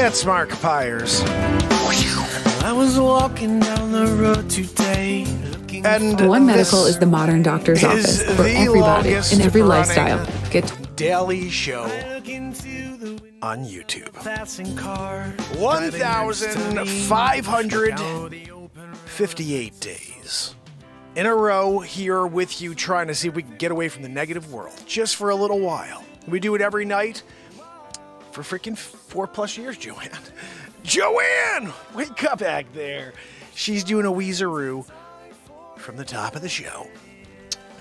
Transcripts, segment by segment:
It's Mark Pires. I was walking down the road today. And One Medical is the modern doctor's office for everybody in every lifestyle. Get daily show on YouTube. 1,558 days in a row here with you, trying to see if we can get away from the negative world just for a little while. We do it every night for freaking 4+ years, Joanne. Joanne! Wake up back there. She's doing a Weezeroo from the top of the show.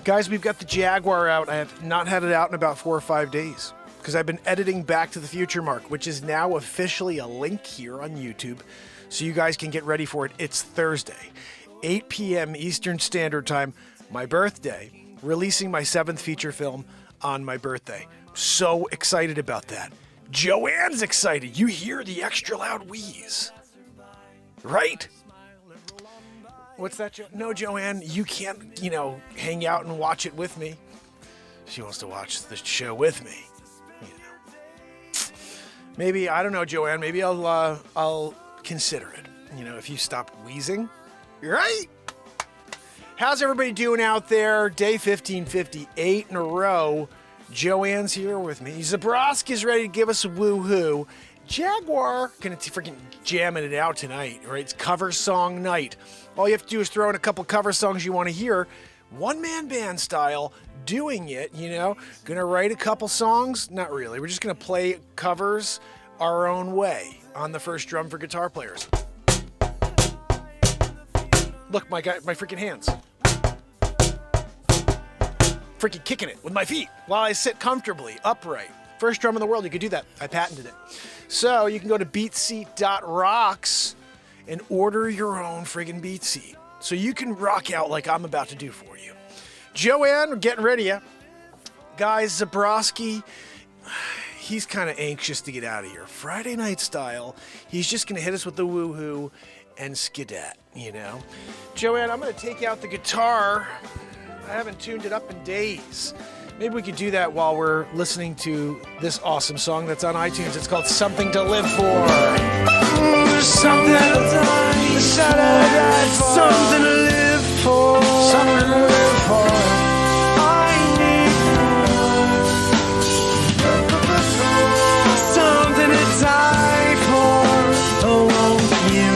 Guys, we've got the Jaguar out. I have not had it out in about 4 or 5 days because I've been editing Back to the Future Mark, which is now officially a link here on YouTube, so you guys can get ready for it. It's Thursday, 8 p.m. Eastern Standard Time, my birthday, releasing my 7th feature film on my birthday. So excited about that. Joanne's excited. You hear the extra loud wheeze, right? What's that? No, Joanne, you can't, hang out and watch it with me. She wants to watch the show with me. Maybe, I don't know, Joanne, maybe I'll consider it. If you stop wheezing, right? How's everybody doing out there? Day 1558 in a row. Joanne's here with me. Zabroski's ready to give us a woohoo. Jaguar gonna freaking jamming it out tonight, right? It's cover song night. All you have to do is throw in a couple cover songs you want to hear, one-man band style, doing it, Gonna write a couple songs? Not really. We're just gonna play covers our own way on the first drum for guitar players. Look, my freaking hands. Freaking kicking it with my feet while I sit comfortably, upright. First drum in the world, you could do that. I patented it. So you can go to BeatSeat.rocks and order your own friggin' BeatSeat. So you can rock out like I'm about to do for you. Joanne, we're getting ready, yeah? Guys, Zabroski, he's kind of anxious to get out of here. Friday night style, he's just going to hit us with the woohoo and skidat, Joanne, I'm going to take out the guitar. I haven't tuned it up in days. Maybe we could do that while we're listening to this awesome song that's on iTunes. It's called Something to Live For. Something to die, something to live for, something to live for. I need something to die for. Oh, won't you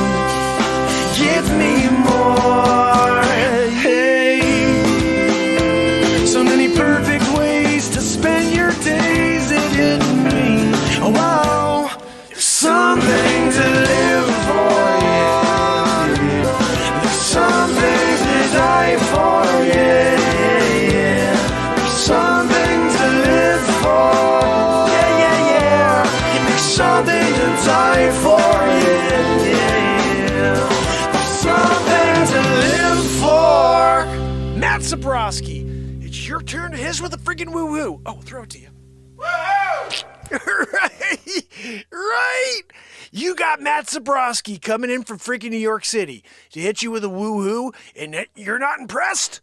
give me more? Hey, so many perfect ways to spend your days. It hit me. Oh, wow, something to live for, yeah. There's something to die for, yeah, yeah. There's something to live for, yeah, yeah, yeah. There's something to die for, yeah, yeah, yeah. There's something to live for. Matt Zabroski, it's your turn to hit with a friggin' woo-woo. Oh, throw it to you. Right. You got Matt Zabroski coming in from freaking New York City to hit you with a woohoo, and you're not impressed?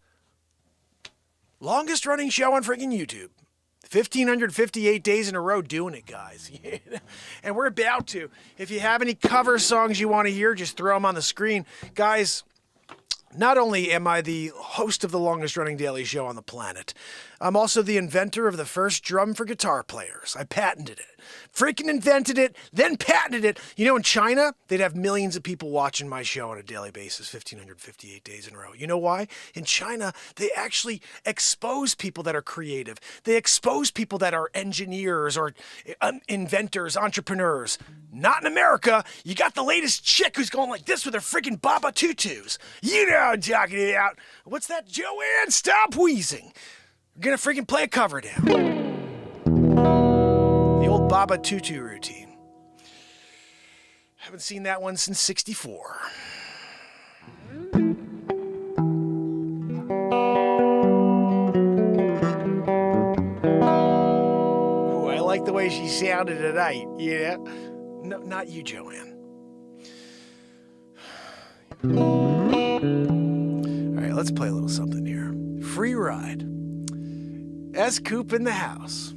Longest running show on freaking YouTube. 1,558 days in a row doing it, guys. And we're about to. If you have any cover songs you want to hear, just throw them on the screen. Guys, not only am I the host of the longest running daily show on the planet, I'm also the inventor of the first drum for guitar players. I patented it. Freaking invented it, then patented it. In China, they'd have millions of people watching my show on a daily basis, 1,558 days in a row. You know why? In China, they actually expose people that are creative. They expose people that are engineers or inventors, entrepreneurs. Not in America. You got the latest chick who's going like this with her freaking Baba tutus. You know I'm talking about. What's that, Joanne? Stop wheezing. We're gonna freaking play a cover now. The old Baba Tutu routine. Haven't seen that one since '64. Ooh, I like the way she sounded tonight, No, not you, Joanne. All right, let's play a little something here. Free ride. S. Coop in the house.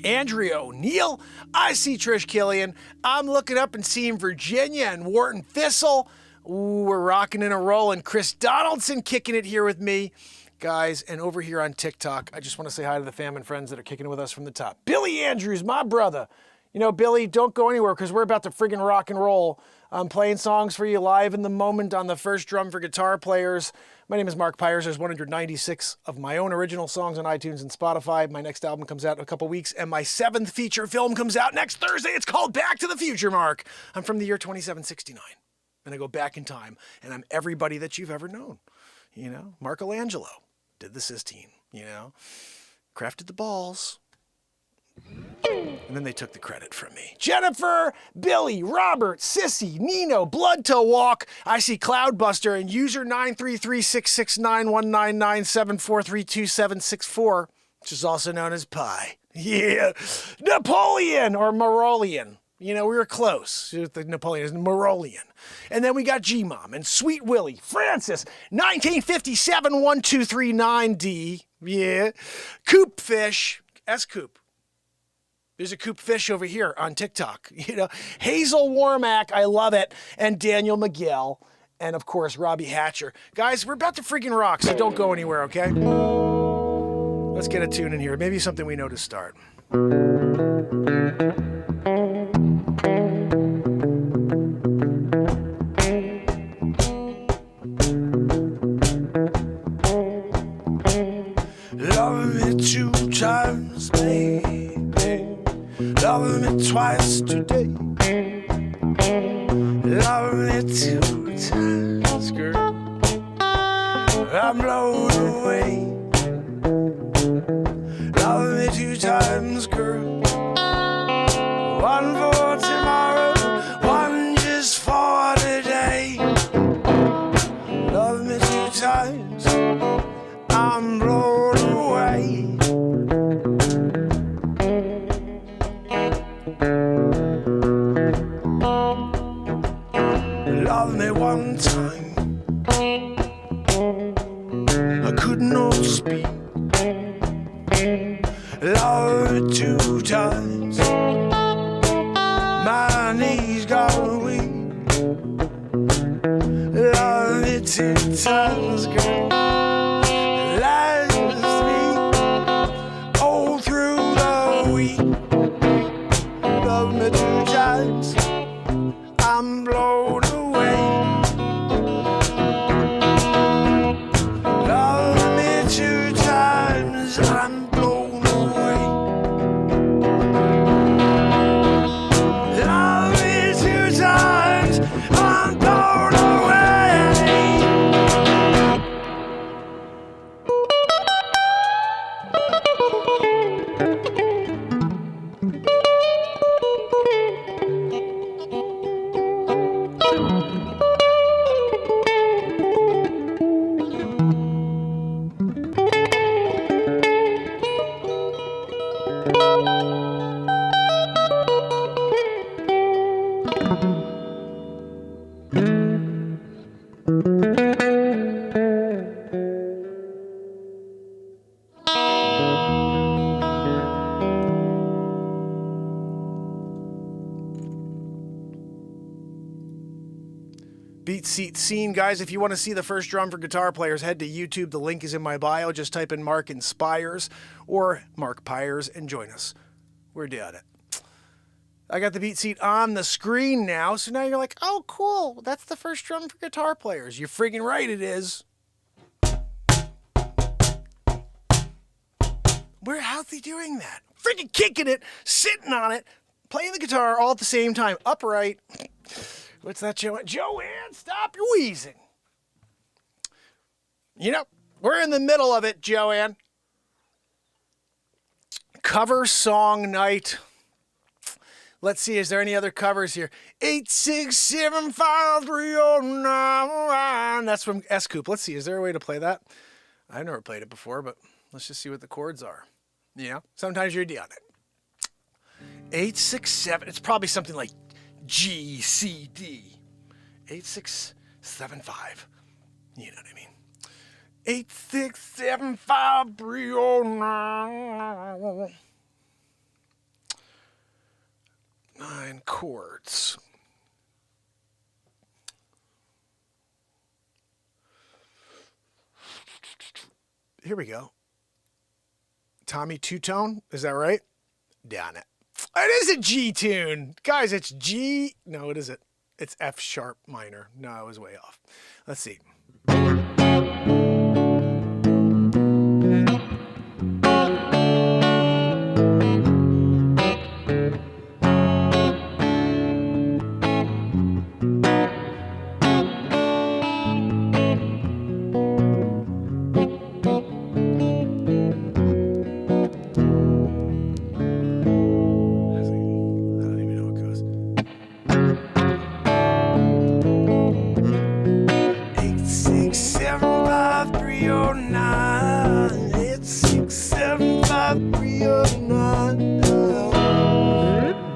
Andrea O'Neill. I see Trish Killian. I'm looking up and seeing Virginia and Wharton Thistle. Ooh, we're rocking and rolling. Chris Donaldson kicking it here with me. Guys, and over here on TikTok, I just want to say hi to the fam and friends that are kicking it with us from the top. Billy Andrews, my brother. You know, Billy, don't go anywhere because we're about to friggin' rock and roll. I'm playing songs for you live in the moment on the first drum for guitar players. My name is Mark Pires. There's 196 of my own original songs on iTunes and Spotify. My next album comes out in a couple weeks, and my 7th feature film comes out next Thursday. It's called Back to the Future, Mark. I'm from the year 2769, and I go back in time, and I'm everybody that you've ever known. You know, Michelangelo did the Sistine, you know, crafted the balls. And then they took the credit from me. Jennifer, Billy, Robert, Sissy, Nino, Blood to Walk. I see Cloudbuster and user 93366919974322764, which is also known as Pi. Yeah. Napoleon or Marolian. You know, we were close. The Napoleon is Marolian. And then we got G-Mom and Sweet Willie, Francis, 1957-1239D. Yeah. Coop Fish, S-Coop. There's a Coop Fish over here on TikTok. You know, Hazel Warmack, I love it. And Daniel McGill. And of course, Robbie Hatcher. Guys, we're about to freaking rock, so don't go anywhere, okay? Let's get a tune in here. Maybe something we know to start. Love me 2 times, baby. Love me twice today. Love me 2 times, girl. I'm blown away. Love me 2 times, girl. 1 for tomorrow, 1 just for today. Love me 2 times. I'm blown away. Love me 1 time. I could not speak. Love me 2 times. My knees got weak. Love me 2 times, girl. Last week, all through the week. Love me 2 times. I'm blown away. Love me 2 times. I'm blown away. Love me 2 times. I'm blown away. BeatSeat scene. Guys, if you want to see the first drum for guitar players, head to YouTube. The link is in my bio. Just type in Mark Inspires or Mark Pires and join us. We're doing it. I got the BeatSeat on the screen now, so now you're like, oh, cool. That's the first drum for guitar players. You're freaking right, it is. How's he doing that? Freaking kicking it, sitting on it, playing the guitar all at the same time, upright. What's that, Joanne? Joanne, stop your wheezing. You know, we're in the middle of it, Joanne. Cover song night. Let's see, is there any other covers here? 8675309. That's from S-Coop. Let's see, is there a way to play that? I've never played it before, but let's just see what the chords are. Yeah, sometimes you're on it. 867, it's probably something like G, C, D. 8675. You know what I mean? 8675309. and chords. Here we go. Tommy two-tone, is that right? Down it. It is a G tune. Guys, it's G. No, it isn't. It's F sharp minor. No, I was way off. Let's see.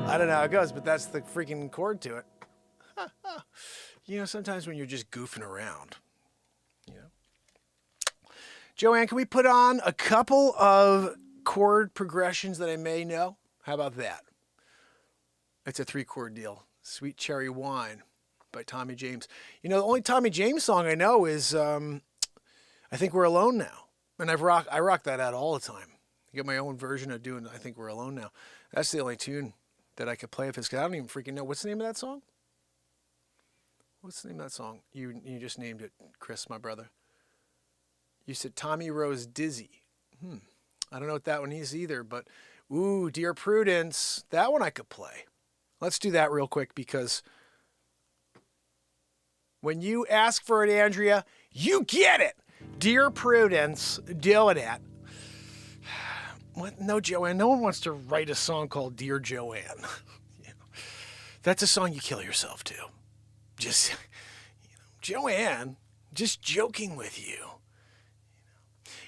I don't know how it goes, but that's the freaking chord to it. You know, sometimes when you're just goofing around, you know. Joanne, can we put on a couple of chord progressions that I may know? How about that? It's a 3-chord deal. Sweet Cherry Wine by Tommy James. You know, the only Tommy James song I know is I Think We're Alone Now. And I rock that out all the time. I get my own version of doing I Think We're Alone Now. That's the only tune that I could play of his, because I don't even freaking know. What's the name of that song? What's the name of that song? You just named it, Chris, my brother. You said Tommy Rose Dizzy. I don't know what that one is either, but ooh, Dear Prudence. That one I could play. Let's do that real quick, because when you ask for it, Andrea, you get it. Dear Prudence, doing it. What? No, Joanne. No one wants to write a song called Dear Joanne. You know, that's a song you kill yourself to. Just, you know, Joanne, just joking with you.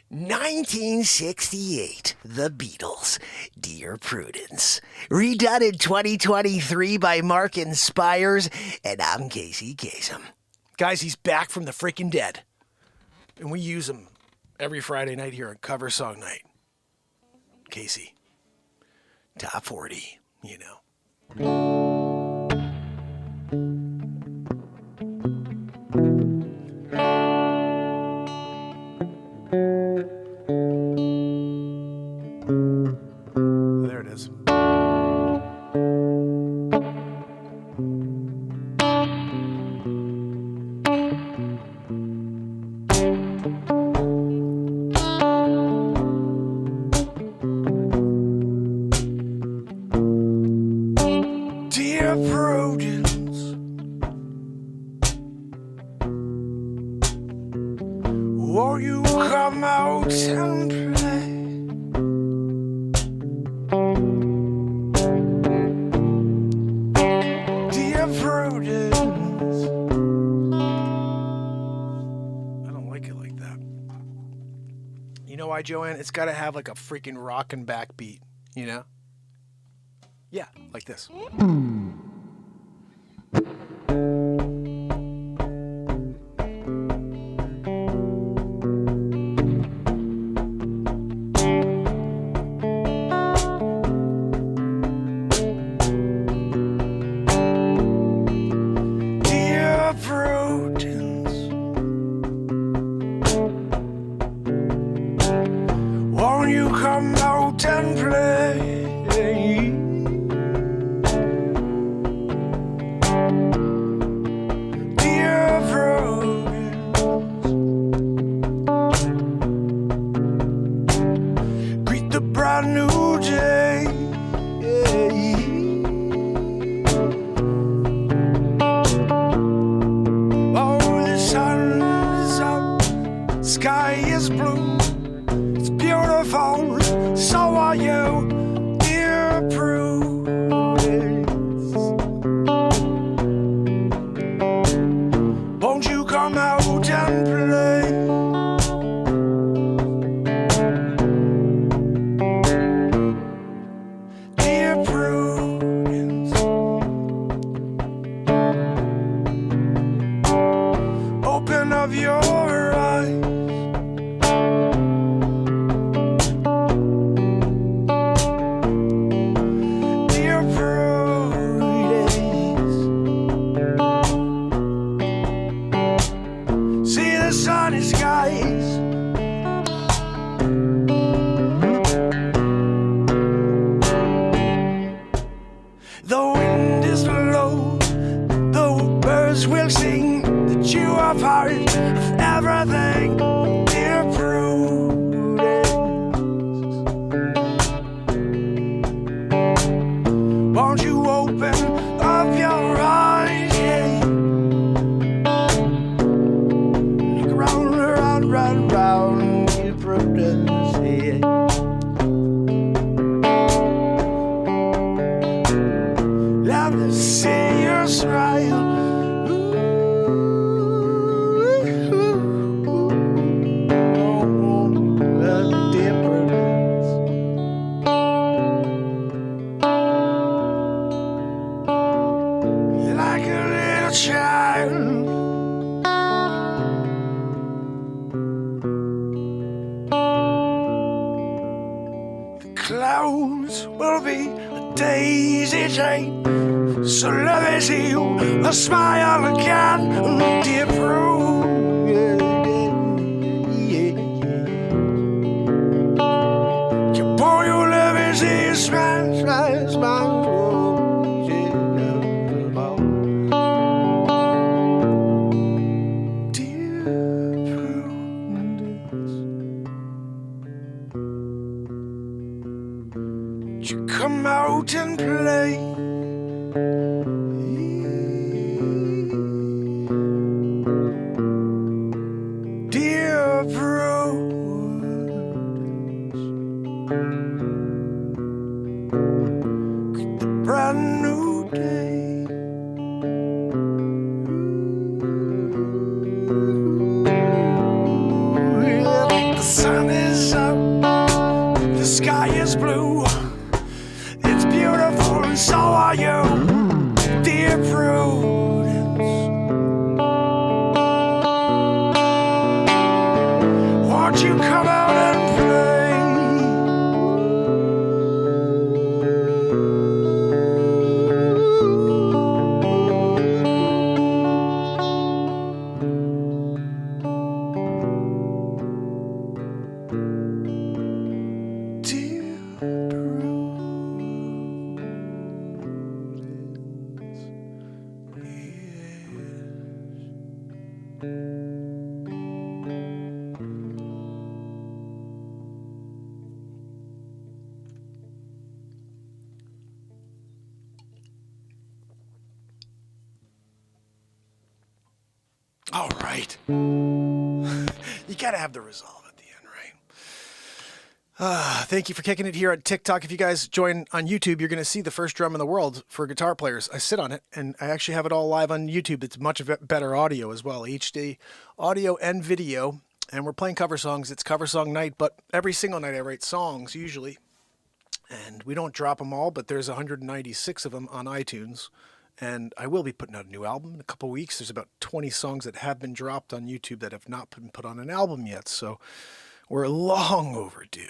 1968, The Beatles, Dear Prudence. Redone in 2023 by Mark and Pires, and I'm Casey Kasem. Guys, he's back from the freaking dead. And we use him every Friday night here on Cover Song Night. Casey, top 40, you know. There it is. Won't you come out and play? Dear Prudence. I don't like it like that. You know why, Joanne? It's got to have like a freaking rockin' backbeat, you know? Yeah, like this. Won't you come out and play? Dear Prudence, greet the brand new day. Oh, the sun is up, sky is blue. Beautiful, so are you, dear Prudence. Won't you come out and play? Dear Prudence, open up your eyes. Dear Prudence. to see you smile. Like a little child. The clouds will be a daisy chain. So let me see you a smile again, dear Prue. Boy, you let me see you smile, smile, smile. You come out and play. Dear Prudence, greet the brand new day. The sun is up, the sky is blue. It's beautiful and so are you, dear Prudence. Won't you come out and play? Dear all right. You gotta have the resolve at the end, right? Thank you for kicking it here at TikTok. If you guys join on YouTube, you're going to see the first drum in the world for guitar players. I sit on it, and I actually have it all live on YouTube. It's much better audio as well, HD audio and video. And we're playing cover songs. It's cover song night, but every single night I write songs, usually. And we don't drop them all, but there's 196 of them on iTunes. And I will be putting out a new album in a couple weeks. There's about 20 songs that have been dropped on YouTube that have not been put on an album yet. So we're long overdue.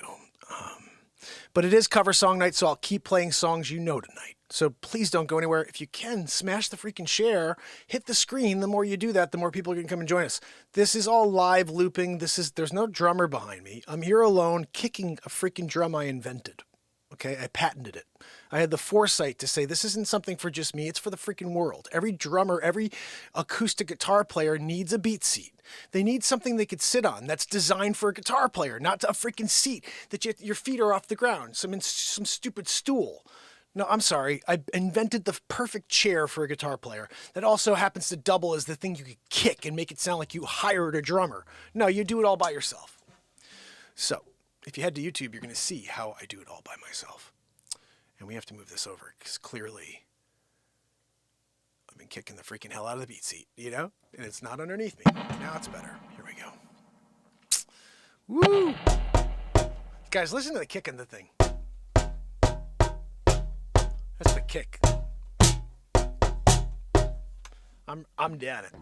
But it is cover song night, so I'll keep playing songs you know tonight. So please don't go anywhere. If you can, smash the freaking share, hit the screen. The more you do that, the more people are going to come and join us. This is all live looping. There's no drummer behind me. I'm here alone kicking a freaking drum I invented. Okay, I patented it. I had the foresight to say, this isn't something for just me, it's for the freaking world. Every drummer, every acoustic guitar player needs a BeatSeat. They need something they could sit on that's designed for a guitar player, not a freaking seat that your feet are off the ground, some stupid stool. No, I'm sorry. I invented the perfect chair for a guitar player that also happens to double as the thing you could kick and make it sound like you hired a drummer. No, you do it all by yourself. So, if you head to YouTube, you're going to see how I do it all by myself. And we have to move this over because clearly I've been kicking the freaking hell out of the BeatSeat, you know? And it's not underneath me. Now it's better. Here we go. Woo! Guys, listen to the kick in the thing. That's the kick. I'm down it.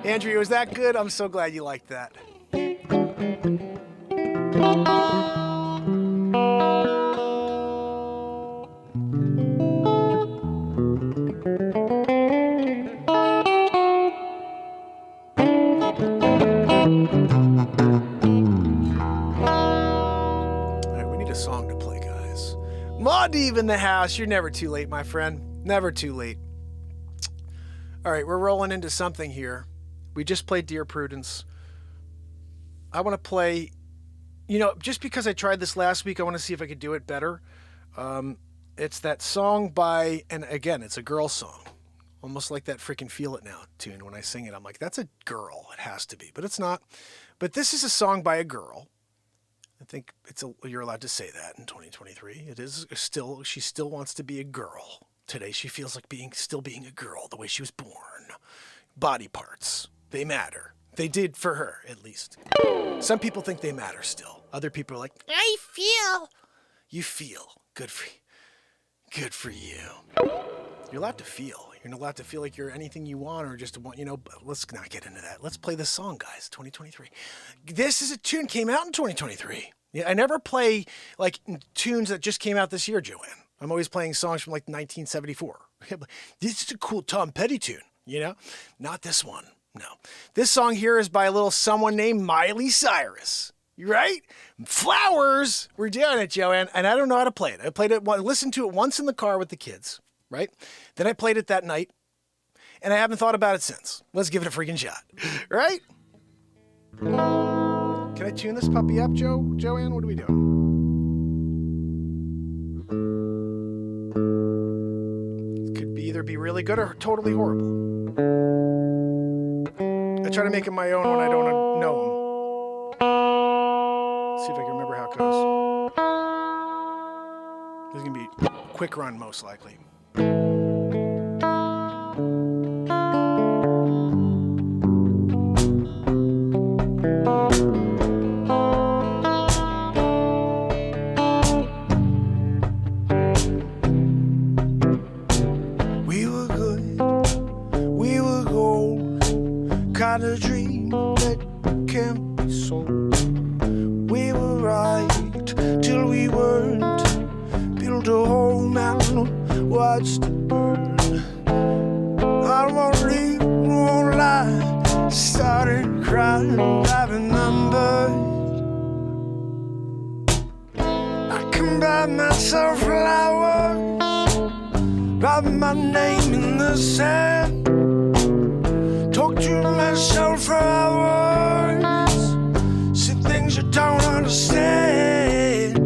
Andrew, was that good? I'm so glad you liked that. Song to play, guys. Maudeve in the house. You're never too late, my friend. Never too late. All right, we're rolling into something here. We just played Dear Prudence. I want to play, just because I tried this last week, I want to see if I could do it better. It's that song by, and again, it's a girl song. Almost like that freaking Feel It Now tune. When I sing it, I'm like, that's a girl. It has to be, but it's not. But this is a song by a girl think you're allowed to say that in 2023. It is still, she still wants to be a girl. Today she feels like still being a girl the way she was born. Body parts, they matter. They did for her, at least. Some people think they matter still. Other people are like, I feel. You feel. Good for you. Good for you. You're allowed to feel. You're not allowed to feel like you're anything you want or just want, but let's not get into that. Let's play this song, guys, 2023. This is a tune came out in 2023. Yeah, I never play like tunes that just came out this year, Joanne. I'm always playing songs from like 1974. This is a cool Tom Petty tune, Not this one. No. This song here is by a little someone named Miley Cyrus. Right? Flowers. We're doing it, Joanne. And I don't know how to play it. I listened to it once in the car with the kids. Right? Then I played it that night. And I haven't thought about it since. Let's give it a freaking shot. Right? Can I tune this puppy up, Joanne? What are we doing? It could either be really good or totally horrible. I try to make it my own when I don't know them. See if I can remember how it goes. This is going to be a quick run, most likely. We were good, we were gold, kind of dream that can't be sold. We were right till we weren't. Built a home and watched it burn. I won't leave, won't lie. Started crying, I remember. I can buy myself flowers, write my name in the sand, talk to myself for hours, see things you don't understand.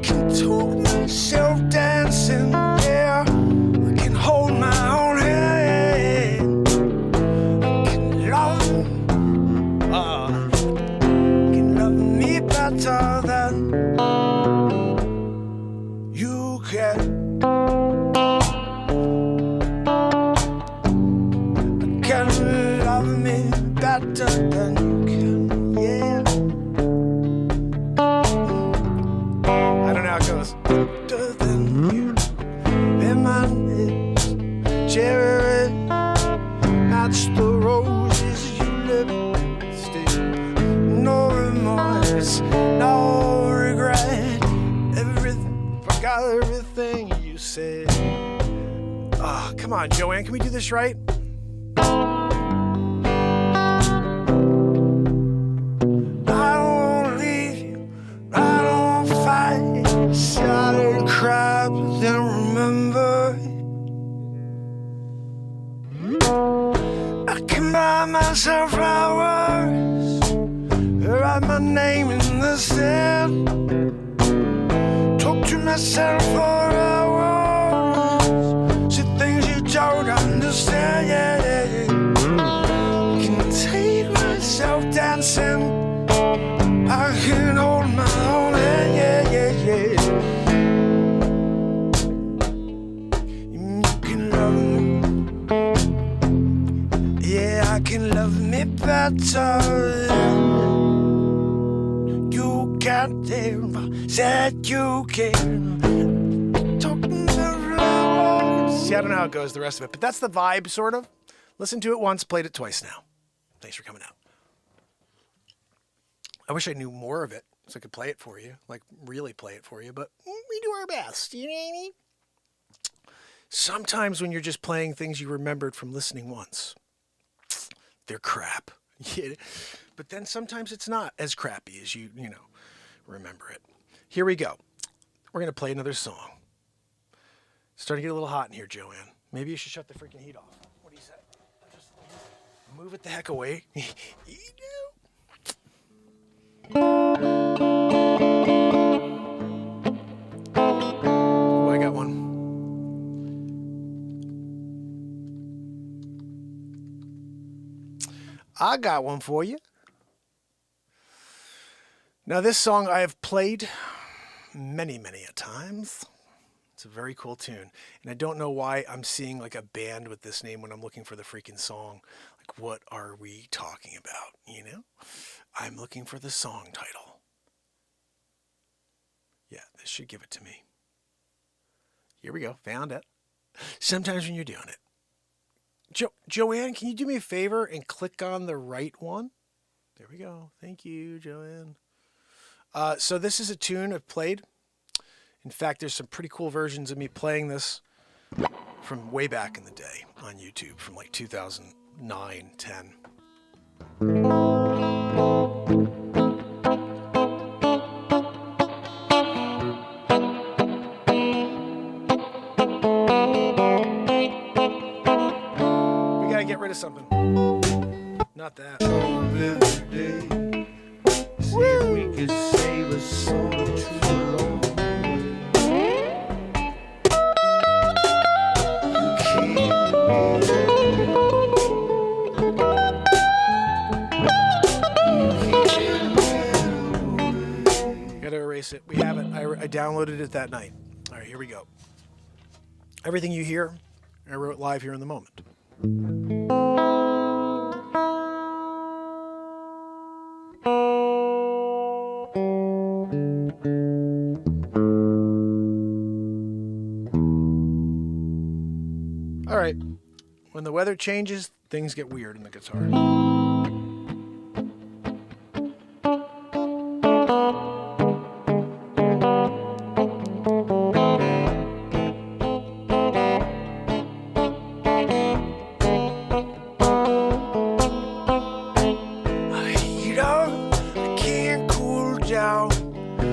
Can talk myself dancing, yeah. I can hold my own hand. I can love me better than you can. I can love me better than you can, yeah. I don't know how it goes. Better than you. In my lips, cherry red, match the roses you lipstick. No remorse, no regret. Forgot everything you said. Oh, come on, Joanne, can we do this right? Started cry, but then remember. I can buy myself flowers, write my name in the sand, talk to myself for hours, see things you don't understand, yeah. Can take myself dancing, I can hold my own hand, yeah. I can love me better than you can. Said you can. Talking about. See, I don't know how it goes, the rest of it, but that's the vibe, sort of. Listened to it once, played it twice now. Thanks for coming out. I wish I knew more of it so I could play it for you, like really play it for you, but we do our best, you know what I mean? Sometimes when you're just playing things you remembered from listening once, they're crap. But then sometimes it's not as crappy as you remember it. Here we go. We're going to play another song. It's starting to get a little hot in here, Joanne. Maybe you should shut the freaking heat off. What do you say? Just move it the heck away. You do. Oh, I got one. I got one for you. Now, this song I have played many, many a times. It's a very cool tune. And I don't know why I'm seeing like a band with this name when I'm looking for the freaking song. Like, what are we talking about? You know? I'm looking for the song title. Yeah, this should give it to me. Here we go. Found it. Sometimes when you're doing it. Joanne, can you do me a favor and click on the right one? There we go. Thank you, Joanne. So this is a tune I've played. In fact, there's some pretty cool versions of me playing this from way back in the day on YouTube from like 2009, 10. We gotta get rid of something. Not that. See if we could save a soul too long. Gotta erase it. We have it. I downloaded it that night. All right, here we go. Everything you hear, I wrote live here in the moment. All right. When the weather changes, things get weird in the guitar.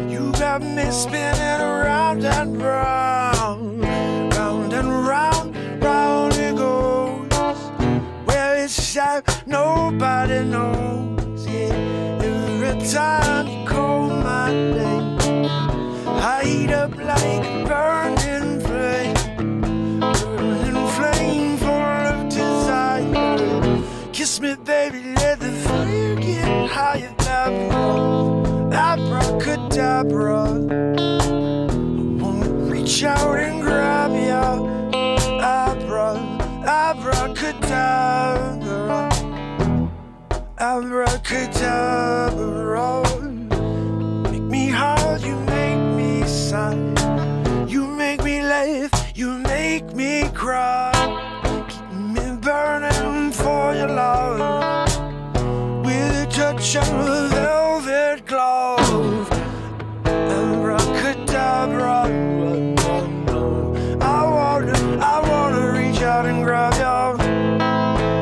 You got me spinning around and round, round and round, round it goes. Well, it's time nobody knows. Yeah, every time you call my name, I heat up like a burning flame full of desire. Kiss me, baby, let the fire get higher. Abracadabra, I wanna reach out and grab ya. Abracadabra, abracadabra. Make me howl, you make me sigh. You make me laugh, you make me cry. Keep me burning for your love with a touch of velvet glove. Abracadabra, I wanna reach out and grab you.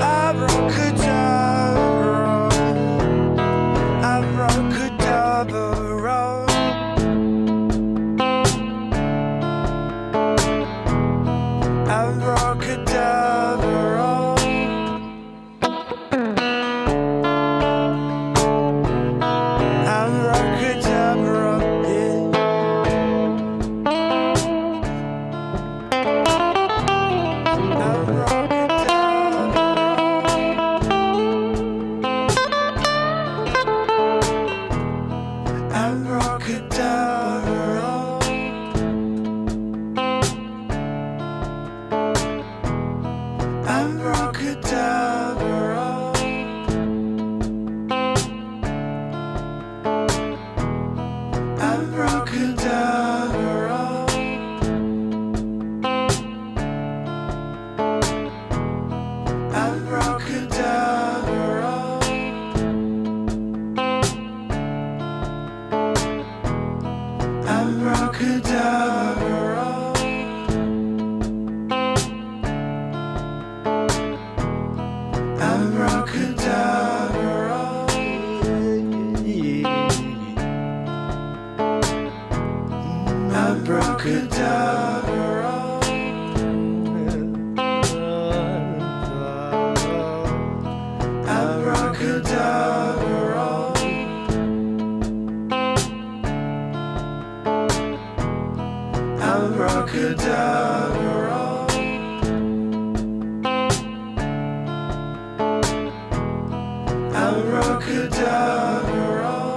Abracadabra, abracadabra. Abracadabra.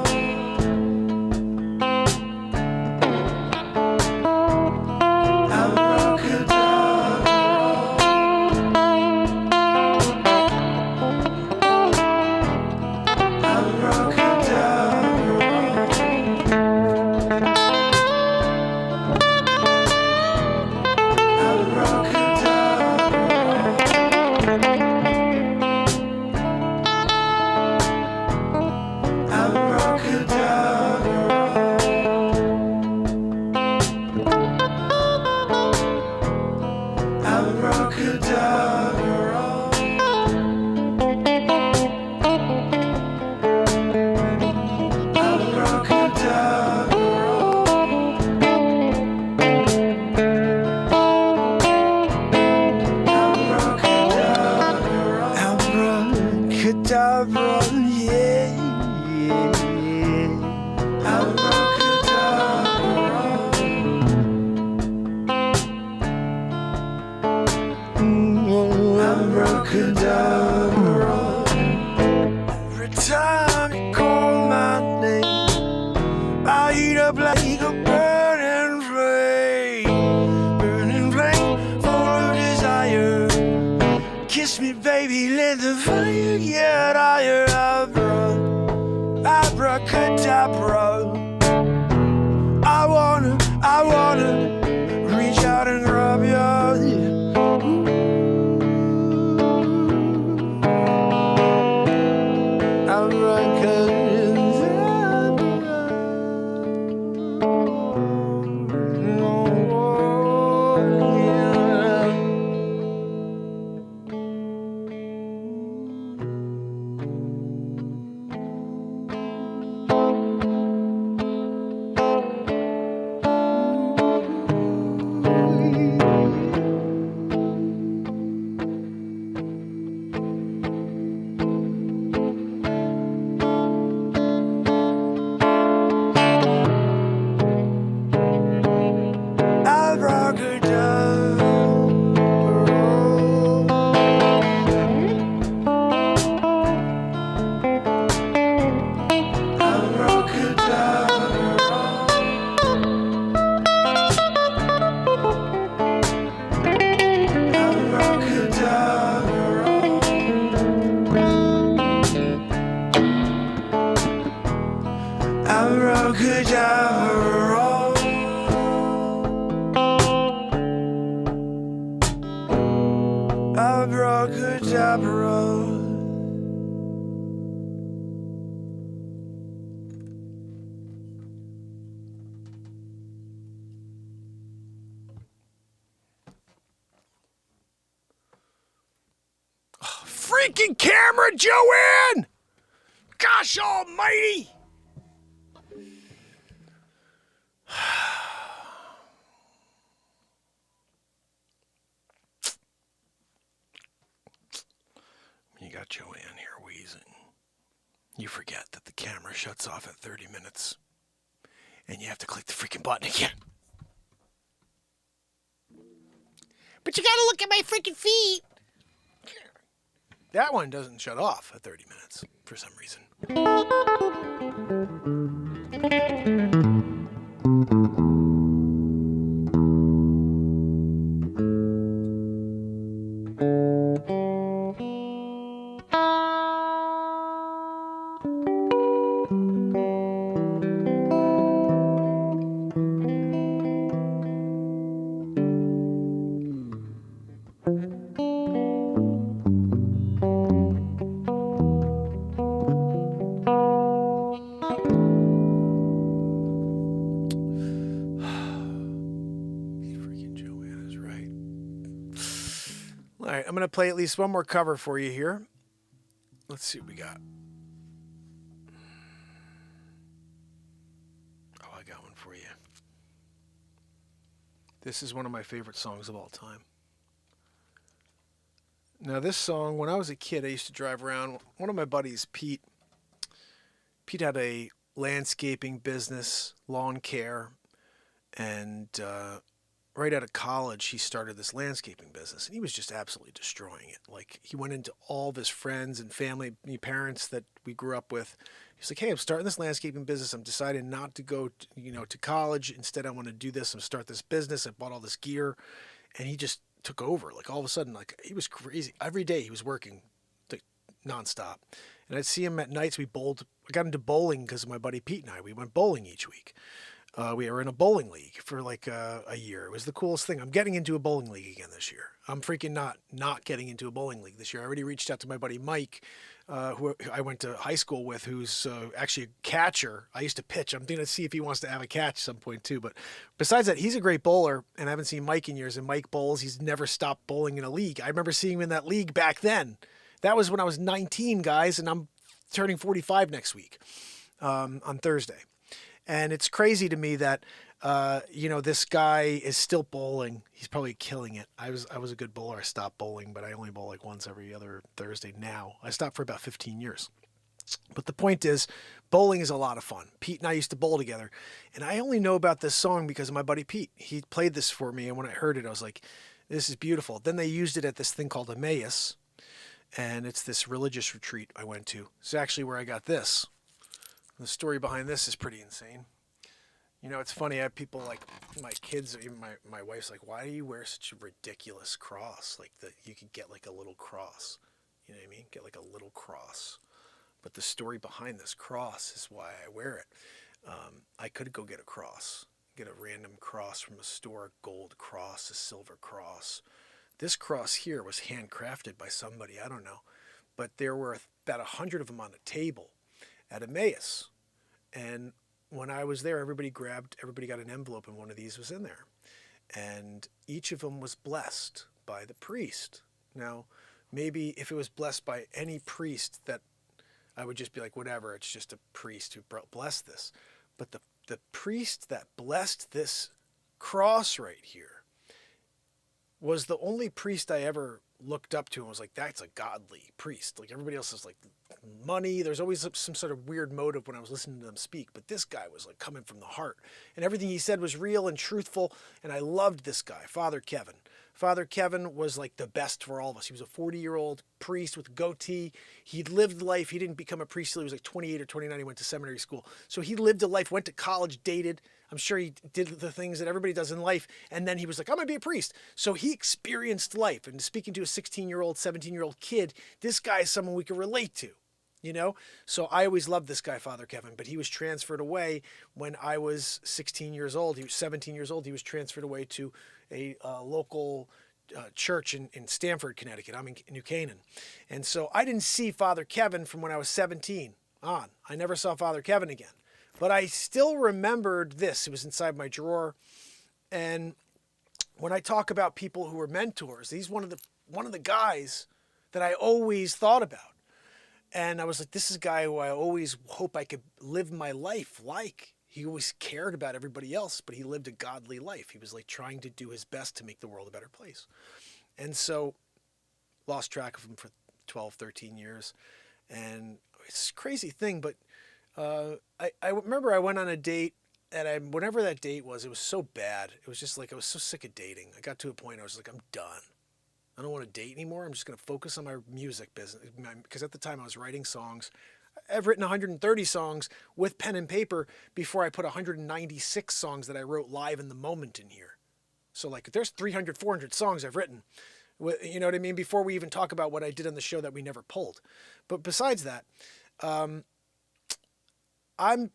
Get higher, abracadabra. I wanna reach out and grab you. Freaking camera, Joanne! Gosh almighty! You got Joanne here wheezing. You forget that the camera shuts off at 30 minutes. And you have to click the freaking button again. But you gotta look at my freaking feet. That one doesn't shut off at 30 minutes for some reason. I'm going to play at least one more cover for you here. Let's see what we got. Oh, I got one for you. This is one of my favorite songs of all time. Now, this song, when I was a kid, I used to drive around. One of my buddies, Pete had a landscaping business, lawn care, and right out of college, he started this landscaping business, and he was just absolutely destroying it. Like, he went into all of his friends and family, parents that we grew up with. He's like, hey, I'm starting this landscaping business. I'm deciding not to go, to college. Instead, I want to do this and start this business. I bought all this gear, and he just took over. Like, all of a sudden, like, he was crazy. Every day he was working like, nonstop. And I'd see him at nights. We bowled. I got into bowling because of my buddy Pete and I. We went bowling each week. We were in a bowling league for like a year. It was the coolest thing. I'm getting into a bowling league again this year. I'm freaking not getting into a bowling league this year. I already reached out to my buddy Mike, who I went to high school with, who's actually a catcher. I used to pitch. I'm going to see if he wants to have a catch at some point too. But besides that, he's a great bowler, and I haven't seen Mike in years. And Mike bowls. He's never stopped bowling in a league. I remember seeing him in that league back then. That was when I was 19, guys, and I'm turning 45 next week on Thursday. And it's crazy to me that, this guy is still bowling. He's probably killing it. I was a good bowler. I stopped bowling, but I only bowl like once every other Thursday now. I stopped for about 15 years. But the point is, bowling is a lot of fun. Pete and I used to bowl together. And I only know about this song because of my buddy Pete. He played this for me, and when I heard it, I was like, this is beautiful. Then they used it at this thing called Emmaus, and it's this religious retreat I went to. It's actually where I got this. The story behind this is pretty insane. It's funny. I have people like my kids, even my wife's like, why do you wear such a ridiculous cross? Like that you could get like a little cross. You know what I mean? Get like a little cross. But the story behind this cross is why I wear it. I could go get a cross, get a random cross from a store, gold cross, a silver cross. This cross here was handcrafted by somebody, I don't know. But there were about 100 of them on a table at Emmaus. And when I was there, everybody got an envelope, and one of these was in there. And each of them was blessed by the priest. Now, maybe if it was blessed by any priest, that I would just be like, whatever, it's just a priest who blessed this. But the priest that blessed this cross right here was the only priest I ever looked up to and was like, that's a godly priest. Like everybody else is like money. There's always some sort of weird motive when I was listening to them speak, but this guy was like coming from the heart, and everything he said was real and truthful. And I loved this guy, Father Kevin. Father Kevin was like the best for all of us. He was a 40-year-old priest with a goatee. He lived life. He didn't become a priest till he was like 28 or 29. He went to seminary school. So he lived a life, went to college, dated. I'm sure he did the things that everybody does in life. And then he was like, I'm going to be a priest. So he experienced life. And speaking to a 16-year-old, 17-year-old kid, this guy is someone we can relate to. You know, so I always loved this guy, Father Kevin, but he was transferred away when I was 16 years old. He was 17 years old. He was transferred away to a local church in Stamford, Connecticut. I'm in New Canaan. And so I didn't see Father Kevin from when I was 17 on. I never saw Father Kevin again, but I still remembered this. It was inside my drawer. And when I talk about people who were mentors, he's one of the guys that I always thought about. And I was like, this is a guy who I always hope I could live my life like. He always cared about everybody else, but he lived a godly life. He was like trying to do his best to make the world a better place. And so lost track of him for 12, 13 years. And it's a crazy thing, but I remember I went on a date, and whenever that date was, it was so bad. It was just like I was so sick of dating. I got to a point I was like, I'm done. I don't want to date anymore. I'm just going to focus on my music business. Because at the time I was writing songs. I've written 130 songs with pen and paper before I put 196 songs that I wrote live in the moment in here. So like there's 300, 400 songs I've written. You know what I mean? Before we even talk about what I did on the show that we never pulled. But besides that, I'm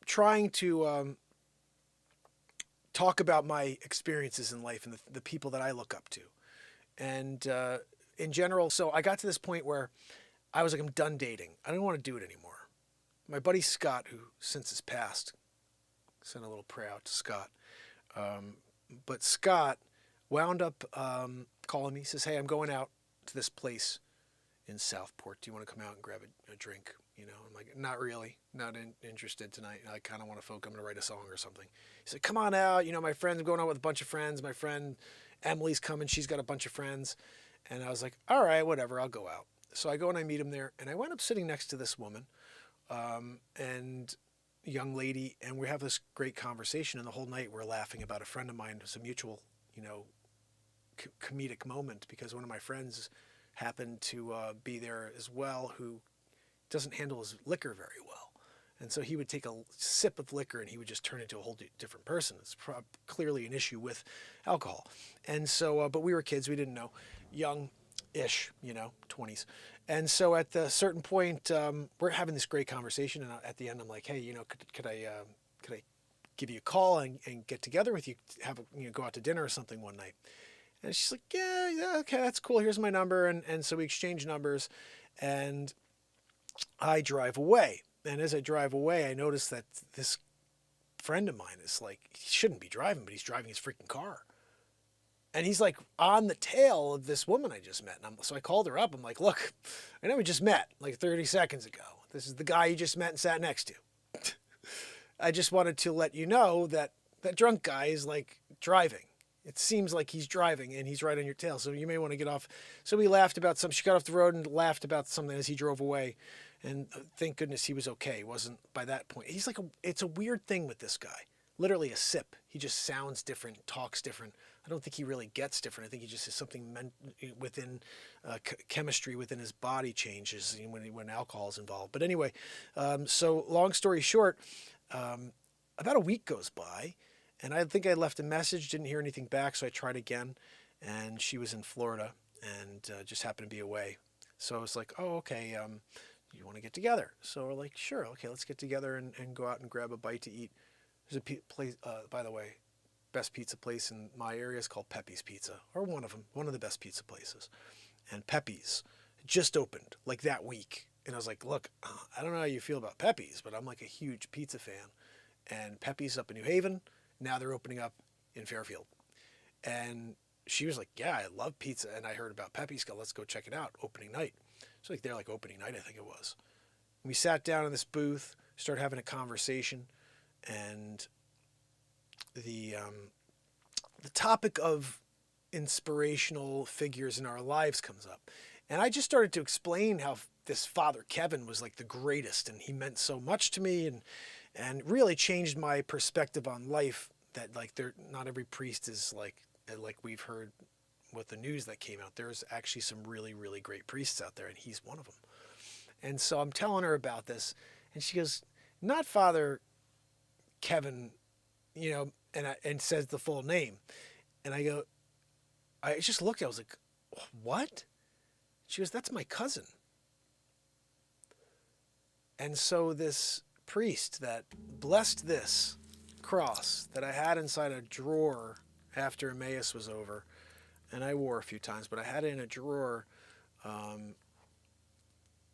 trying to talk about my experiences in life and the people that I look up to. And in general, so I got to this point where I was like, I'm done dating. I don't want to do it anymore. My buddy Scott, who since has passed, sent a little prayer out to Scott. But Scott wound up calling me. He says, hey, I'm going out to this place in Southport. Do you want to come out and grab a drink? You know, I'm like, not really. Not interested tonight. I kind of want to focus. I'm going to write a song or something. He said, come on out. You know, my friends, I'm going out with a bunch of friends. My friend Emily's coming. She's got a bunch of friends. And I was like, all right, whatever. I'll go out. So I go and I meet him there. And I wound up sitting next to this woman and a young lady. And we have this great conversation. And the whole night we're laughing about a friend of mine. It was a mutual, you know, comedic moment because one of my friends happened to be there as well, who doesn't handle his liquor very well. And so he would take a sip of liquor and he would just turn into a whole different person. It's clearly an issue with alcohol. And so, but we were kids, we didn't know, young-ish, you know, 20s. And so at a certain point, we're having this great conversation. And at the end, I'm like, hey, you know, could I give you a call and get together with you, go out to dinner or something one night? And she's like, yeah, okay, that's cool. Here's my number. And so we exchange numbers and I drive away. And as I drive away, I notice that this friend of mine is like, he shouldn't be driving, but he's driving his freaking car. And he's like on the tail of this woman I just met. And so I called her up. I'm like, look, I know we just met like 30 seconds ago. This is the guy you just met and sat next to. I just wanted to let you know that that drunk guy is like driving. It seems like he's driving and he's right on your tail. So you may want to get off. So we laughed about something. She got off the road and laughed about something as he drove away. And thank goodness he was okay. He wasn't by that point. He's like, it's a weird thing with this guy. Literally a sip. He just sounds different, talks different. I don't think he really gets different. I think he just has something within chemistry within his body changes when alcohol is involved. But anyway, so long story short, about a week goes by. And I think I left a message, didn't hear anything back, so I tried again. And she was in Florida and just happened to be away. So I was like, oh, okay, you want to get together? So we're like, sure, okay, let's get together and go out and grab a bite to eat. There's a place, by the way, best pizza place in my area is called Pepe's Pizza, or one of them, one of the best pizza places. And Pepe's just opened like that week. And I was like, look, I don't know how you feel about Pepe's, but I'm like a huge pizza fan. And Pepe's up in New Haven. Now they're opening up in Fairfield. And she was like, yeah, I love pizza. And I heard about Pepe's. Let's go check it out. Opening night. So like they're like opening night, I think it was. We sat down in this booth, started having a conversation. And the topic of inspirational figures in our lives comes up. And I just started to explain how this Father Kevin was like the greatest, and he meant so much to me, and really changed my perspective on life, that like not every priest is like we've heard with the news that came out. There's actually some really, really great priests out there, and he's one of them. And so I'm telling her about this, and she goes, not Father Kevin, and says the full name. And I just looked at it, I was like, what? She goes, that's my cousin. And so this priest that blessed this cross that I had inside a drawer after Emmaus was over, and I wore a few times, but I had it in a drawer.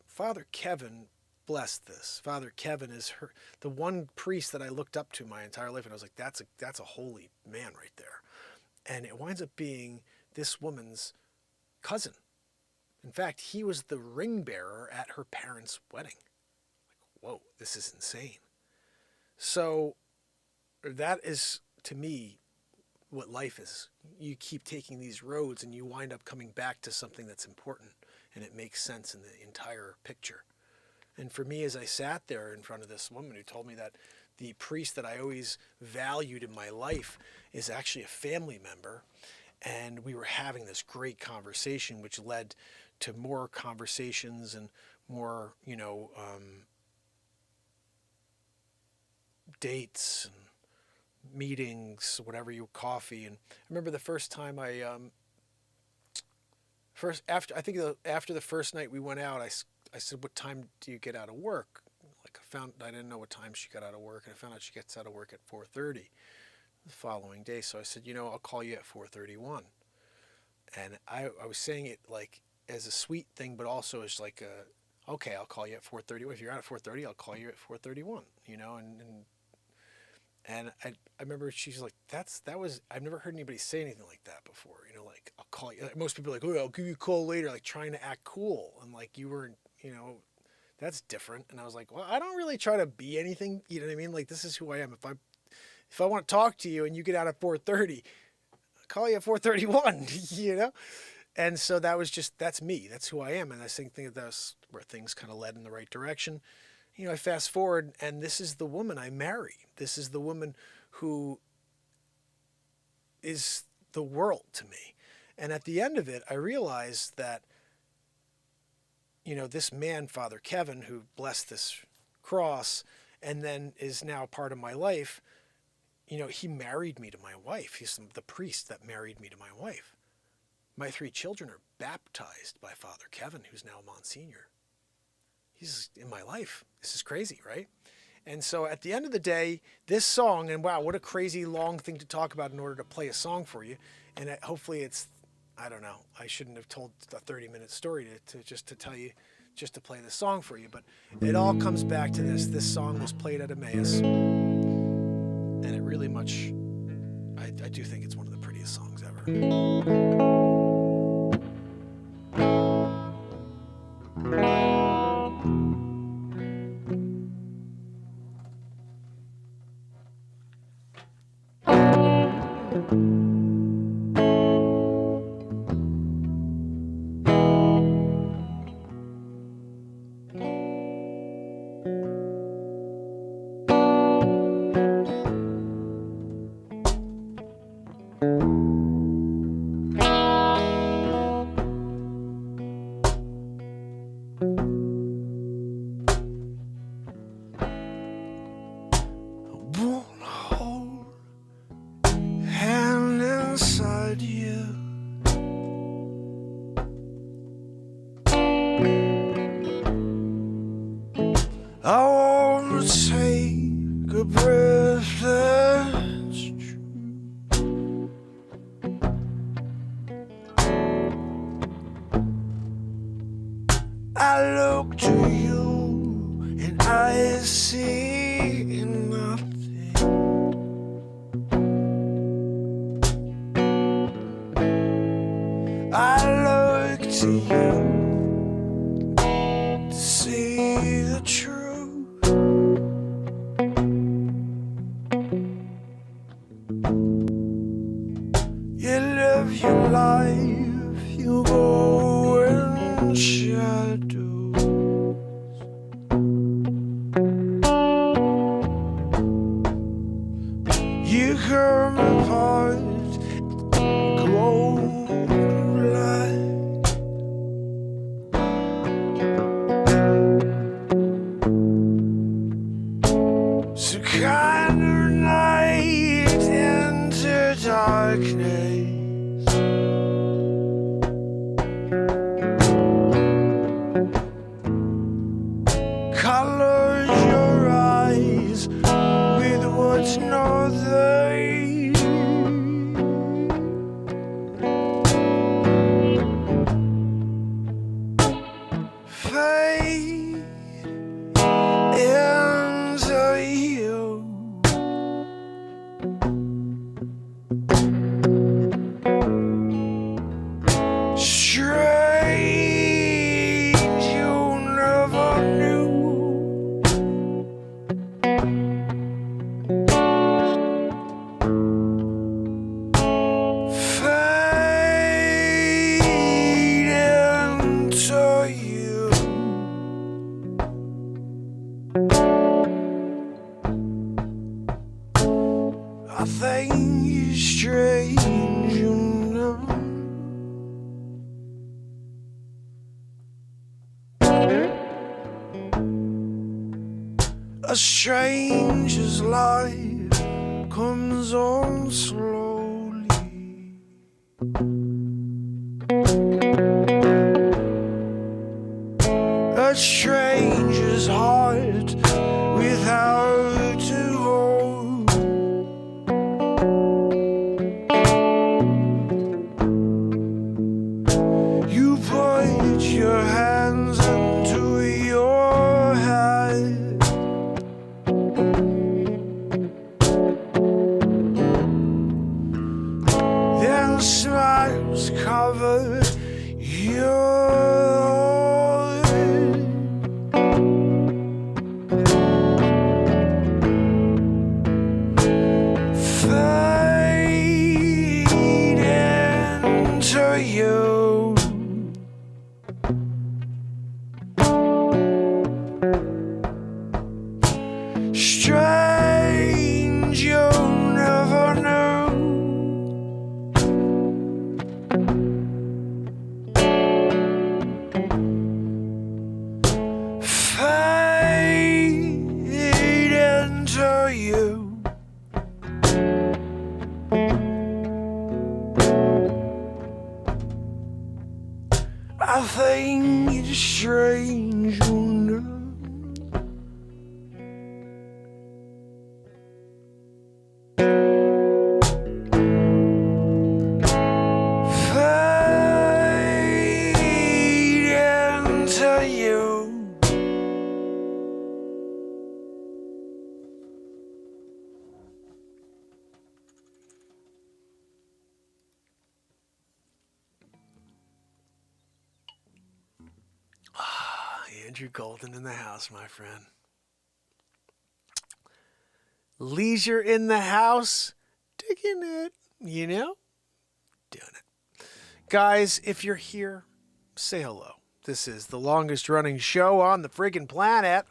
Father Kevin blessed this. Father Kevin is the one priest that I looked up to my entire life, and I was like, that's a holy man right there. And it winds up being this woman's cousin. In fact, he was the ring bearer at her parents' wedding. Like, whoa, this is insane. So that is, to me, what life is. You keep taking these roads and you wind up coming back to something that's important, and it makes sense in the entire picture. And for me, as I sat there in front of this woman who told me that the priest that I always valued in my life is actually a family member, and we were having this great conversation, which led to more conversations and more, dates and meetings, whatever coffee. And I remember the first time after the first night we went out, I said, what time do you get out of work? Like I didn't know what time she got out of work, and I found out she gets out of work at 4:30 the following day. So I said, I'll call you at 4:31. And I was saying it like as a sweet thing, but also as like okay, I'll call you at 4:30. If you're out at 4:30, I'll call you at 4:31, and I remember she's like, I've never heard anybody say anything like that before. Like, I'll call you. Like, most people are like, oh, I'll give you a call later, like trying to act cool. And like, you were, that's different. And I was like, well, I don't really try to be anything. You know what I mean? Like, this is who I am. If I want to talk to you and you get out at 4:30, I'll call you at 4:31, And so that's me. That's who I am. And I think that's where things kind of led in the right direction. I fast forward, and this is the woman I marry. This is the woman who is the world to me. And at the end of it, I realized that, this man, Father Kevin, who blessed this cross and then is now part of my life, he married me to my wife. He's the priest that married me to my wife. My 3 children are baptized by Father Kevin, who's now Monsignor. He's in my life. This is crazy, right? And so at the end of the day, this song, and wow, what a crazy long thing to talk about in order to play a song for you. And hopefully I don't know, I shouldn't have told a 30-minute story to tell you, just to play the song for you. But it all comes back to this. This song was played at Emmaus. And it really I do think it's one of the prettiest songs ever. a breath that's true. I look to you and I see nothing. I look to you to see the truth. You live your life, you go in shadows. You come apart, glow light. So kind of night into darkness. Colors your eyes with what's not there. Fade into you. Strange, you never knew. Fade into you. I think it's strange, you know. A stranger's life comes on slowly. A stranger's heart without a hope. You put your hands into your head. Then smiles cover your fade into you. Strange, you never knew. Fade into you. I think it's strange, you know. Fade into you. Andrew Golden in the house, my friend. Leisure in the house, digging it, you know, doing it. Guys, if you're here, say hello. This is the longest running show on the friggin' planet.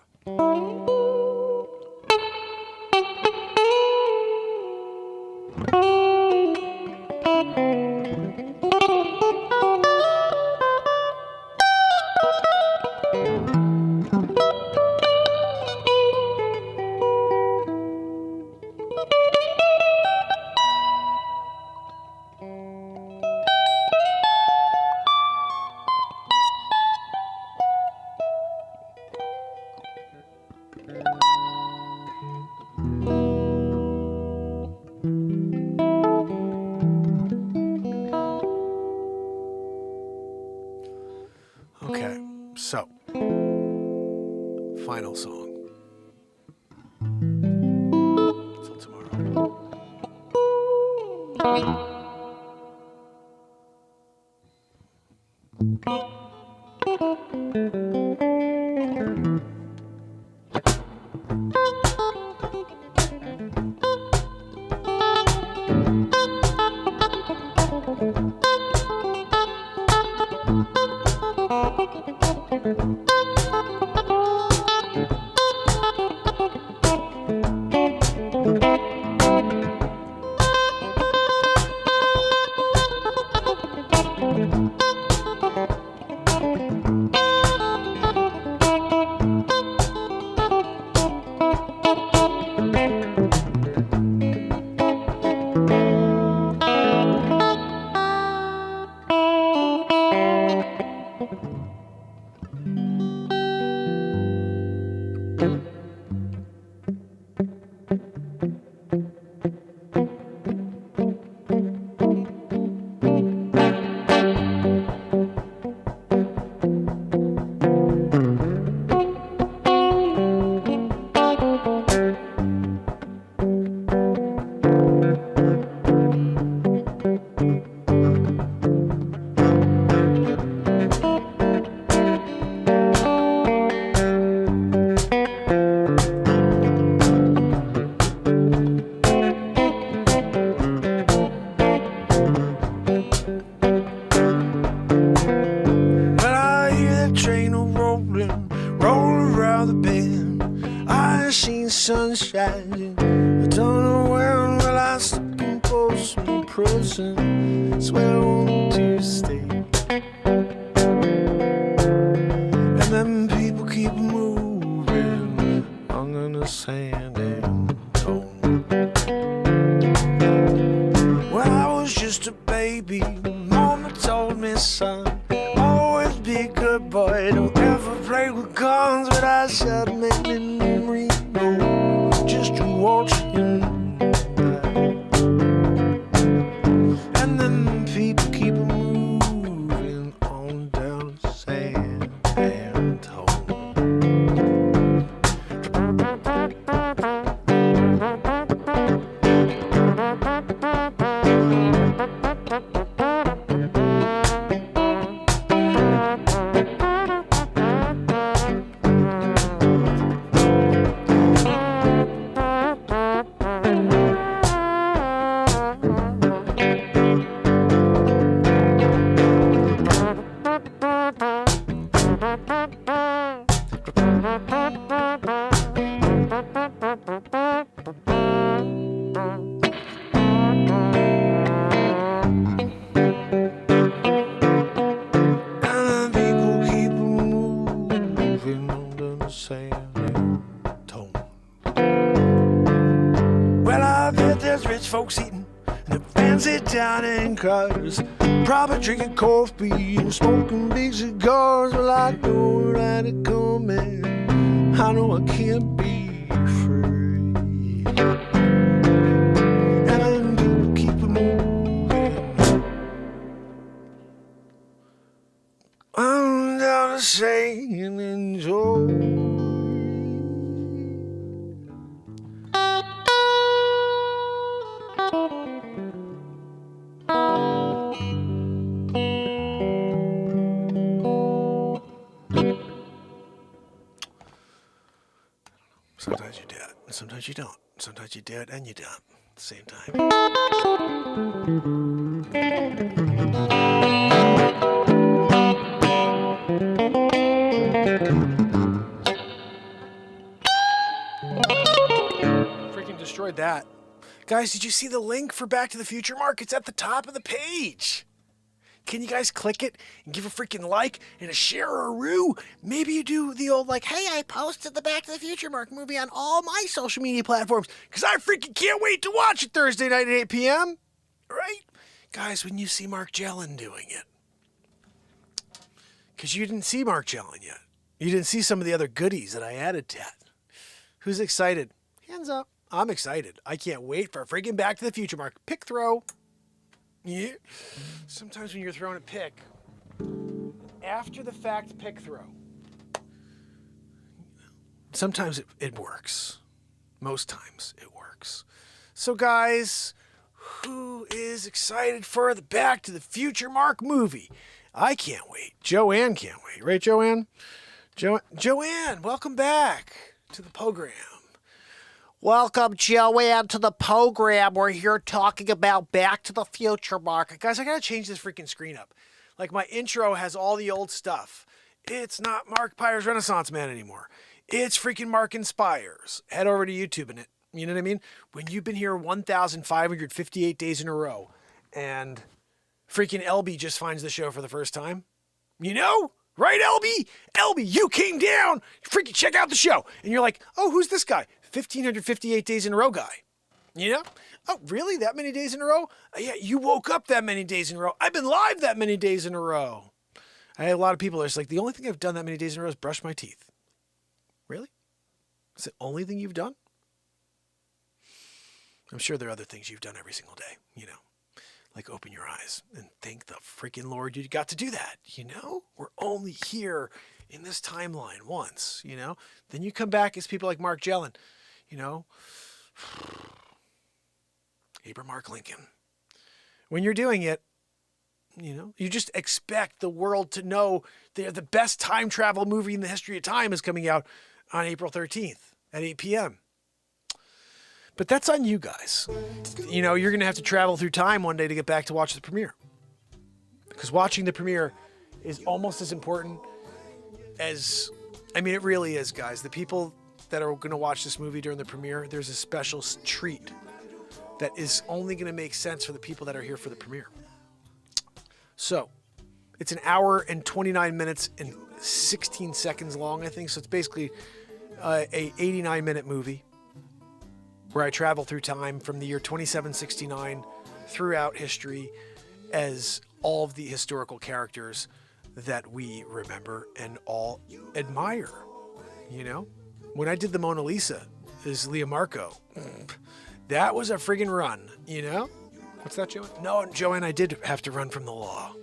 final song. Until tomorrow. Sunshine, I don't know when will I stuck in post me prison. Swear I want to stay. And then people keep moving under the sand and tone. When I was just a baby, Mama told me, son, always be a good boy, don't ever play with guns. But I said, memory, just to watch him die. And then people keep moving on down the sand and home. Folks eating in the fancy dining cars, probably drinking coffee and smoking big cigars. Well, I know that it's coming. I know I can't be free. And then people keep moving on down the sand and enjoy. Sometimes you do it, sometimes you don't. Sometimes you do it and you don't at the same time. Freaking destroyed that. Guys, did you see the link for Back to the Future, Mark? It's at the top of the page. Can you guys click it and give a freaking like and a share or a roo? Maybe you do the old like, hey, I posted the Back to the Future Mark movie on all my social media platforms because I freaking can't wait to watch it Thursday night at 8 p.m. Right? Guys, when you see Mark Jellin doing it. Because you didn't see Mark Jellin yet. You didn't see some of the other goodies that I added to it. Who's excited? Hands up. I'm excited. I can't wait for a freaking Back to the Future Mark. Pick throw. Yeah. Sometimes when you're throwing a pick, after the fact pick throw, sometimes it works. Most times it works. So guys, who is excited for the Back to the Future Mark movie? I can't wait. Joanne can't wait. Right, Joanne? Joanne, welcome back to the program. Welcome, Joanne, to the program. We're here talking about Back to the Future, Mark. Guys, I gotta change this freaking screen up. Like, my intro has all the old stuff. It's not Mark Pires Renaissance Man anymore. It's freaking Mark Inspires. Head over to YouTube and it. You know what I mean? When you've been here 1,558 days in a row and freaking LB just finds the show for the first time. You know? Right, LB? LB, you came down. Freaking check out the show. And you're like, oh, who's this guy? 1,558 days in a row guy. You know? Oh, really? That many days in a row? Yeah, you woke up that many days in a row. I've been live that many days in a row. I had a lot of people that's like, the only thing I've done that many days in a row is brush my teeth. Really? It's the only thing you've done? I'm sure there are other things you've done every single day, you know, like open your eyes and thank the freaking Lord you got to do that, you know? We're only here in this timeline once, you know? Then you come back as people like Mark Jellin, you know? Abraham Mark Lincoln. When you're doing it, you know, you just expect the world to know the best time travel movie in the history of time is coming out on April 13th at 8 p.m. But that's on you guys. You know, you're going to have to travel through time one day to get back to watch the premiere. Because watching the premiere is almost as important as, I mean, it really is, guys. The people that are going to watch this movie during the premiere, there's a special treat that is only going to make sense for the people that are here for the premiere. So, it's an hour and 29 minutes and 16 seconds long, I think. So it's basically a 89-minute movie where I travel through time from the year 2769 throughout history as all of the historical characters that we remember and all admire. You know, when I did the Mona Lisa as Leah Marco, that was a friggin' run, you know? What's that, Joanne? No, Joanne, I did have to run from the law.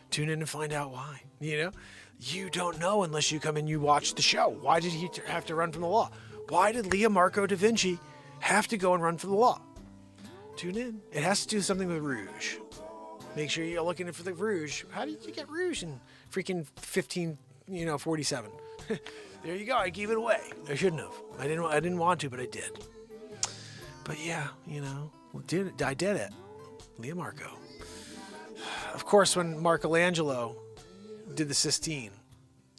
Tune in and find out why, you know? You don't know unless you come and you watch the show. Why did he have to run from the law? Why did Leah Marco da Vinci have to go and run for the law? Tune in. It has to do something with rouge. Make sure you're looking for the rouge. How did you get rouge in freaking 47? There you go. I gave it away. I shouldn't have. I didn't want to, but I did. But yeah, you know, I did it. Leah Marco. Of course, when Michelangelo did the Sistine,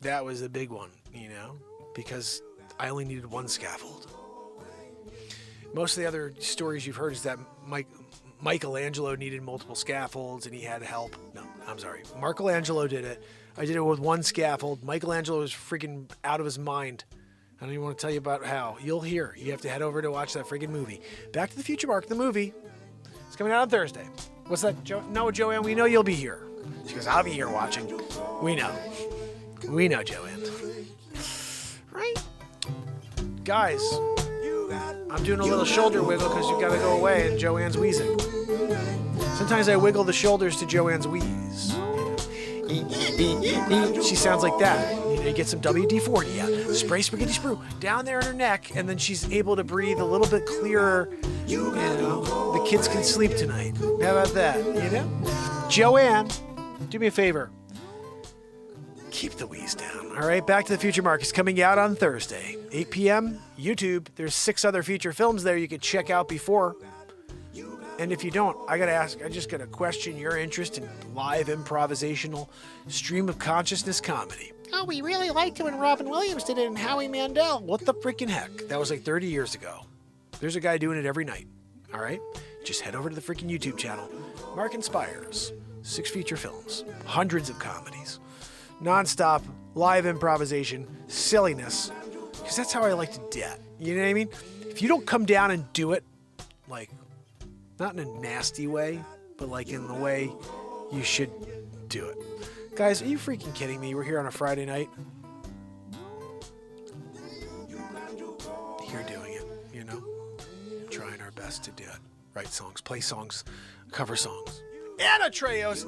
that was a big one, you know, because I only needed one scaffold. Most of the other stories you've heard is that Michelangelo needed multiple scaffolds and he had help. No, I'm sorry. Michelangelo did it. I did it with one scaffold. Michelangelo was freaking out of his mind. I don't even want to tell you about how. You'll hear. You have to head over to watch that friggin' movie. Back to the Future Mark, the movie. It's coming out on Thursday. What's that, No, Joanne, we know you'll be here. She goes, I'll be here watching. We know. We know, Joanne. Right? Guys, I'm doing a little shoulder wiggle because you've got to go away and Joanne's wheezing. Sometimes I wiggle the shoulders to Joanne's wheeze. She sounds like that. You know, you get some WD-40 out, spray spaghetti sprue down there in her neck, and then she's able to breathe a little bit clearer. You know, the kids can sleep tonight. How about that? You know, Joanne, do me a favor. Keep the wheeze down. All right, Back to the Future Mark is coming out on Thursday, 8 p.m. YouTube. There's 6 other feature films there you could check out before. And if you don't, I just gotta question your interest in live improvisational stream of consciousness comedy. Oh, we really liked it when Robin Williams did it and Howie Mandel. What the freaking heck? That was like 30 years ago. There's a guy doing it every night. All right? Just head over to the freaking YouTube channel. Mark Inspires. 6 feature films. Hundreds of comedies. Non-stop, live improvisation, silliness. Because that's how I like to do it. You know what I mean? If you don't come down and do it, like, not in a nasty way, but like in the way you should do it. Guys, are you freaking kidding me? We're here on a Friday night. You're doing it, you know? Trying our best to do it. Write songs, play songs, cover songs. Anna Treos,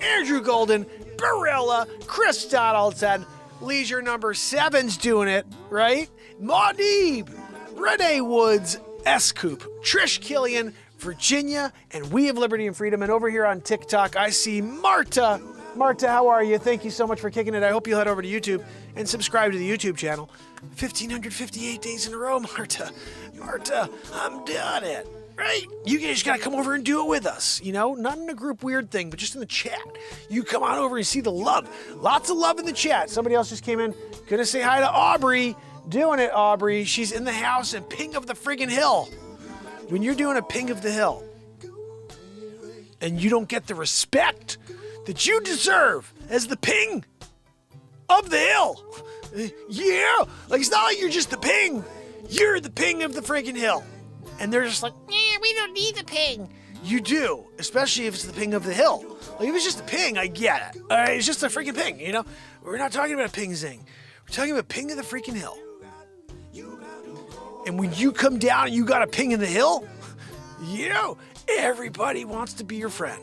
Andrew Golden, Barella, Chris Donaldson, Leisure number 7's doing it, right? Maudib, Renee Woods, S-Coop, Trish Killian, Virginia, and We Have Liberty and Freedom. And over here on TikTok, I see Marta. Marta, how are you? Thank you so much for kicking it. I hope you'll head over to YouTube and subscribe to the YouTube channel. 1,558 days in a row, Marta. Marta, I'm done it. Right? You just gotta come over and do it with us. You know, not in a group weird thing, but just in the chat. You come on over and see the love. Lots of love in the chat. Somebody else just came in. Gonna say hi to Aubrey. Doing it, Aubrey. She's in the house and Ping of the friggin' hill. When you're doing a Ping of the hill and you don't get the respect that you deserve as the Ping of the hill. Yeah. Like, it's not like you're just the Ping. You're the Ping of the friggin' hill. And they're just like, we don't need the Ping. You do, especially if it's the Ping of the hill. Like, if it's just a Ping, I get it. It's just a freaking Ping, you know? We're not talking about a Ping Zing. We're talking about Ping of the freaking hill. And when you come down and you got a Ping in the hill, you know, everybody wants to be your friend.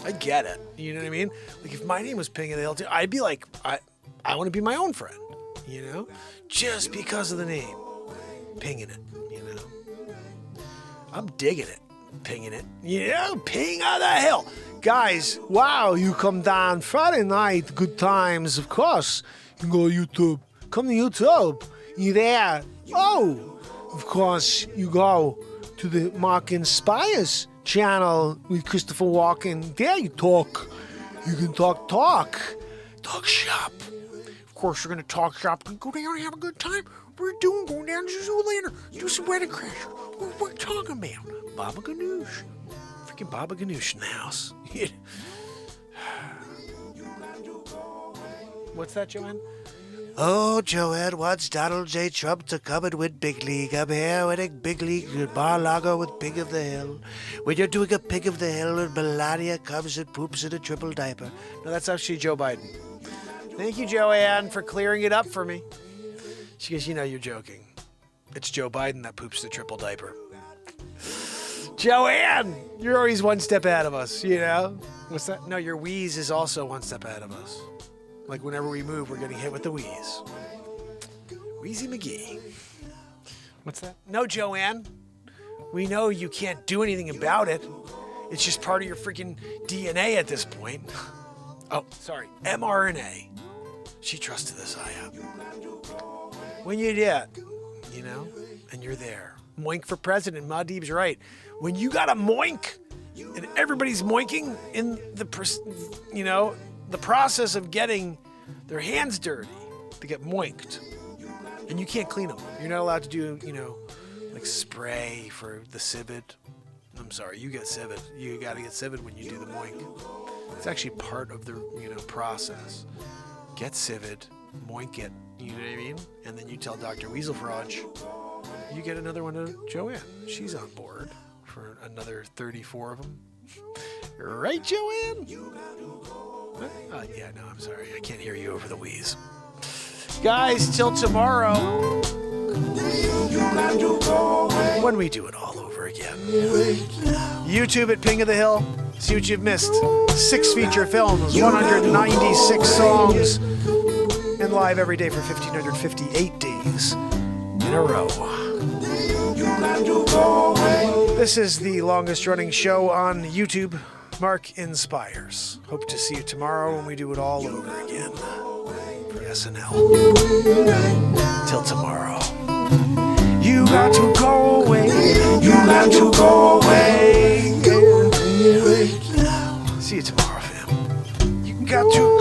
I get it. You know what I mean? Like, if my name was Ping of the hill, too, I'd be like, I want to be my own friend, you know? Just because of the name. Pinging it, you know. I'm digging it. Pinging it. You know, Ping of the hill. Guys, wow, you come down Friday night, good times, of course. You go to YouTube. Come to YouTube. You there. Oh, of course, you go to the Mark Inspires channel with Christopher Walken. There you talk. You can talk. Talk shop. Of course, you're going to talk shop. Go down and have a good time. We're going down to Zoolander, do some wedding crasher. What we're talking about? Baba Ganoush. Freaking Baba Ganoush in the house. What's that, Joanne? Oh, Joanne wants Donald J. Trump to come and win Big League. I'm here winning Big League at Mar-a-Lago with Pig of the Hill. When you're doing a Pig of the Hill and Melania comes and poops in a triple diaper. No, that's actually Joe Biden. Thank you, Joanne, for clearing it up for me. She goes, you know you're joking. It's Joe Biden that poops the triple diaper. Joanne, you're always one step ahead of us, you know? What's that? No, your wheeze is also one step ahead of us. Like whenever we move, we're getting hit with the wheeze. Wheezy McGee. What's that? No, Joanne. We know you can't do anything about it. It's just part of your freaking DNA at this point. Oh, sorry. mRNA. She trusted this, I have. When you did, you know, and you're there. Moink for president. Maudib's right. When you got a moink and everybody's moinking in the, you know, the process of getting their hands dirty to get moinked, and you can't clean them. You're not allowed to do, you know, like spray for the civet. I'm sorry, you get civet. You got to get civet when you do the moink. It's actually part of the, you know, process. Get civet, moink it. You know what I mean? And then you tell Dr. Weaselfrog, you get another one to Joanne. She's on board for another 34 of them. Right, Joanne? Yeah, no, I'm sorry. I can't hear you over the wheeze. Guys, till tomorrow, when we do it all over again. YouTube at Ping of the Hill. See what you've missed. 6 feature films, 196 songs, and live every day for 1,558 days in a row. This is the longest running show on YouTube, Mark Inspires. Hope to see you tomorrow when we do it all over again for SNL. Till tomorrow. You got to go away. You got to go away. See you tomorrow, fam. You got to